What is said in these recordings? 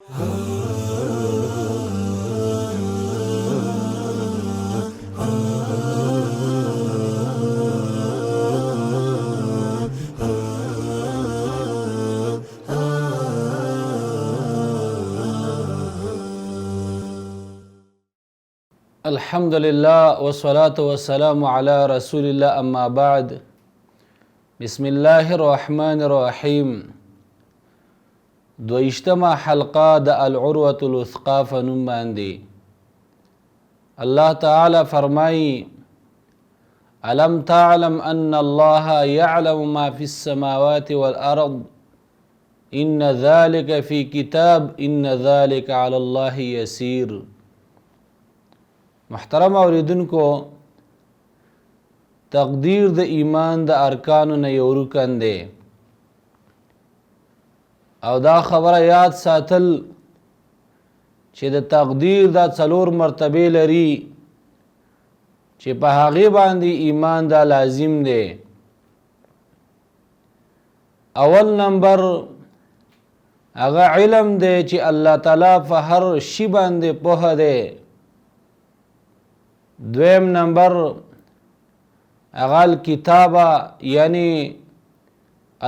الحمد لله والصلاة والسلام على رسول الله أما بعد بسم الله الرحمن الرحيم دویشتما حلقه د العروة الوثقا فنوم باندې الله تعالی فرمایي ألم تعلم أن الله يعلم ما في السماوات والأرض إن ذلك في كتاب إن ذلك على الله يسير. محترم اوریدونکو، تقدیر د ایمان د ارکانو نه یو رکن دی او دا خبره یاد ساتل چې د تقدیر دا څلور مرتبه لري چې په هغې باندې ایمان دا لازم دی. اول نمبر هغه علم دی چې الله تعالی په هر شي باندې پوهه دی. دویم نمبر اغال کتابه، یعنی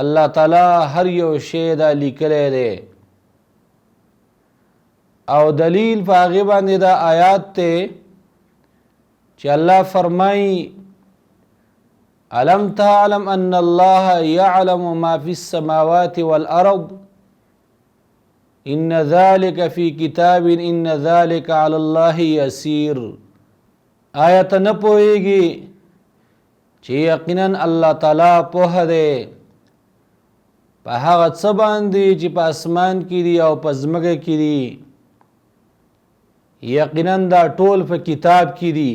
الله تعالی هر یو شی دا لیکلی دی او دلیل په هغې باندې دا آیات دی چې الله فرمایي ألم تعلم أن الله يعلم ما في السماوات والأرض إن ذلك في كتاب إن ذلك على الله يسير. آیت نه پوهیږي چې یقینا الله تعالی پوهه دی په هغه څه باندې چې په اسمان کې دي او په ځمکه کې دي. یقینا دا ټول په کتاب کې دي،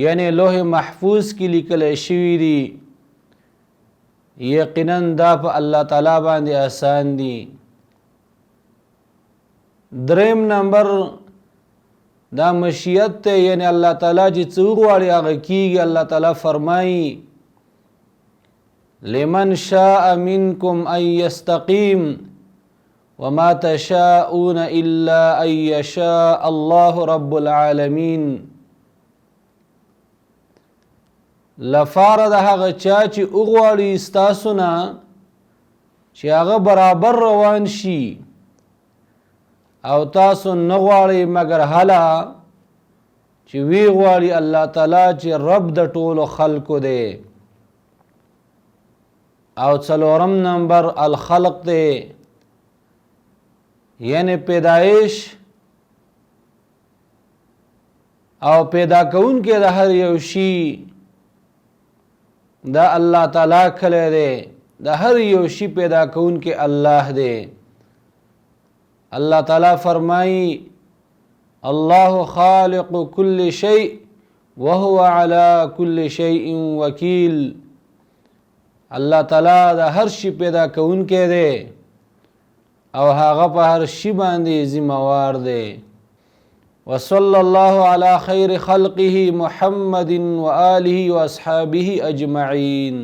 یعنی لوح محفوظ کې لیکل شوي دي. یقینا دا په الله تعالی باندې آسان دي. دریم نمبر دا مشیت ته، یعنی الله تعالی چې څه وغواړي هغه کیږي. الله تعالی فرمایي لمن شاء منکم ان یستقیم وما تشاءون الا ان یشاء الله رب العالمین. لپاره د هغه چا چې وغواړي ستاسو نه چې هغه برابر روان شي او تاسو نه غواړئ مګر هله چې وی غواړي الله تعالی چې رب د ټولو خلقو دی. او څلورم نمبر الخلق دی، یعنی پیدایش او پیدا کوونکی د هر یو شي دا الله تعالی کلی دی. د هر یو شي پیدا کوونکی الله دی. اللہ تعالیٰ فرمائی اللہ خالق کل شیء وهو على کل شیء وکیل. اللہ تعالیٰ دا ہر شی پیدا کون کے دے او هغه په هر شی باندې ذمہوار دے. وصلی اللہ علی خیر خلقه محمد وآلہ واصحابہ اجمعین.